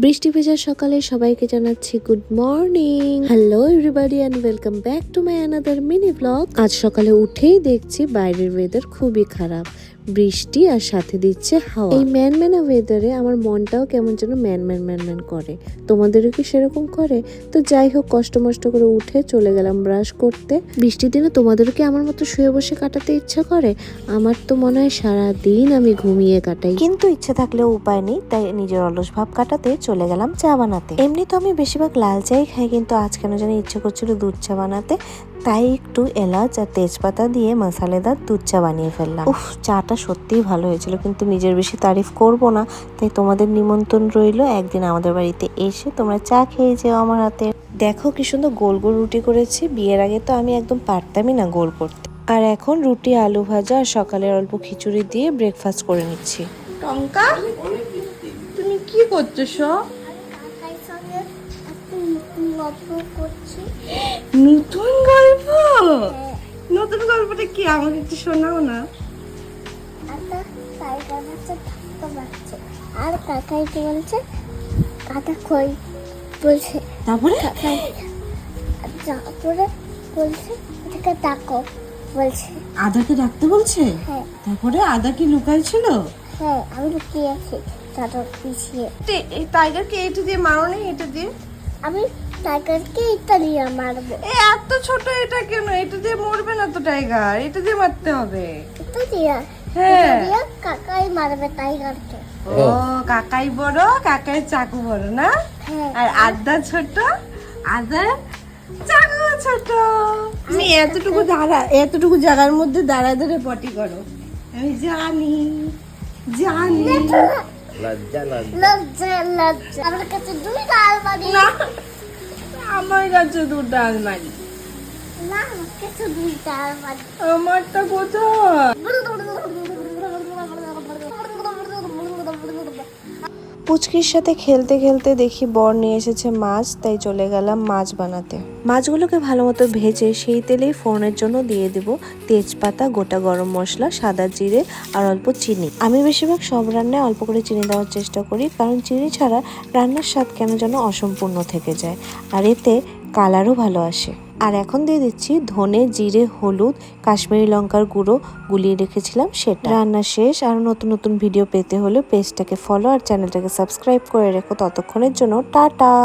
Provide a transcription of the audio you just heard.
বৃষ্টি ভেজা সকালে সবাইকে জানাচ্ছি good morning. Hello everybody and welcome back to my another mini blog. আজ সকালে উঠেই দেখছি বাইরের ওয়েদার খুবই খারাপ, বৃষ্টি আর সাথে দিচ্ছে হাওয়া। এই ম্যানম্যানা ওয়েদারে আমার মনটাও কেমন যেন ম্যান করে। তোমাদেরও কি সেরকম করে? তো যাই হোক, কষ্ট মষ্ট করে উঠে চলে গেলাম ব্রাশ করতে। বৃষ্টির দিনে তোমাদেরও কি আমার মতো শুয়ে বসে কাটাতে ইচ্ছা করে? আমার তো মনে হয় সারাদিন আমি ঘুমিয়ে কাটাই, কিন্তু ইচ্ছে থাকলেও উপায় নেই, তাই নিজের অলস ভাব কাটাতে চলে গেলাম চা বানাতে। এমনি তো আমি বেশিরভাগ লাল চাই খাই, কিন্তু আজ কেন জানি ইচ্ছে করছিল দুধ চা বানাতে, তাই একটু এলাচ আর তেজপাতা দিয়ে মশালেদার দুধ চা বানিয়ে ফেললাম। উফ, চাটা সত্যিই ভালো হয়েছিল, কিন্তু নিজের বেশি তারিফ করব না, তাই তোমাদের নিমন্ত্রণ রইল একদিন আমাদের বাড়িতে এসে তোমরা চা খেয়ে যেও আমার হাতে। দেখো কি সুন্দর গোল গোল রুটি করেছি। বিয়ের আগে তো আমি একদম পারতামই না গোল করতে। আর এখন রুটি, আলু ভাজা আর সকালের অল্প খিচুড়ি দিয়ে ব্রেকফাস্ট করে নিচ্ছি। টঙ্কা, তুমি কি করছো? নতুন গল্প? নতুন গল্পটা কি? আমাকে একটু শোনাও না। আর কাকাই কি বলছে, কাকা কই বলছে, তারপরে তারপরে বলছে এটাকে ডাকো বলছে। আদাকে ডাকতে বলছে? হ্যাঁ তারপরে আদা কি লুকাই ছিল? হ্যাঁ, আমি লুকিয়ে আছি দাদার পিছিয়ে। এই টাইগারকে এটা দিয়ে মারো নি, এটা দিয়ে। আমি টাইগারকে এটা দিয়ে মারবো। এত ছোট এটা কেন? এটা দিয়ে মরবে না তো টাইগার, এটা দিয়ে মারতে হবে। এটা দিয়ে, হ্যাঁ। এটা দিয়ে কাকাই মারবে টাইগারকে। ও, কাকাই বড়, কাকাই চাকু বড় না? হ্যাঁ। আর আদা ছোট, আদা চাকু ছোট। তুমি এতটুকু জায়গার মধ্যে দাঁড়ায় দাঁড়ায় পটি করো। আমি জানি জানি। লজ্জা লজ্জা, আমার কাছে দুইটা আলমারি। না, আমার কাছে দুটো আলমারি। না, আমার কাছে দুইটা আলমারি। আমারটা কোথায়? পুচকির সাথে খেলতে খেলতে দেখি বর নিয়ে এসেছে মাছ, তাই চলে গেলাম মাছ বানাতে। মাছগুলোকে ভালো মতো ভেজে সেই তেলেই ফোড়নের জন্য দিয়ে দেব তেজপাতা, গোটা গরম মশলা, সাদা জিরে আর অল্প চিনি। আমি বেশিরভাগ সব রান্নায় অল্প করে চিনি দেওয়ার চেষ্টা করি, কারণ চিনি ছাড়া রান্নার স্বাদ কেন যেন অসম্পূর্ণ থেকে যায়, আর এতে কালারও ভালো আসে। আর এখন দিয়ে দিচ্ছি ধনে, জিরে, হলুদ, কাশ্মীরি লঙ্কার গুঁড়ো গুলিয়ে রেখেছিলাম সেটা। রান্না শেষ। আর নতুন নতুন ভিডিও পেতে হলে পেজটাকে ফলো আর চ্যানেলটাকে সাবস্ক্রাইব করে রেখো। ততক্ষণের জন্য টাটা।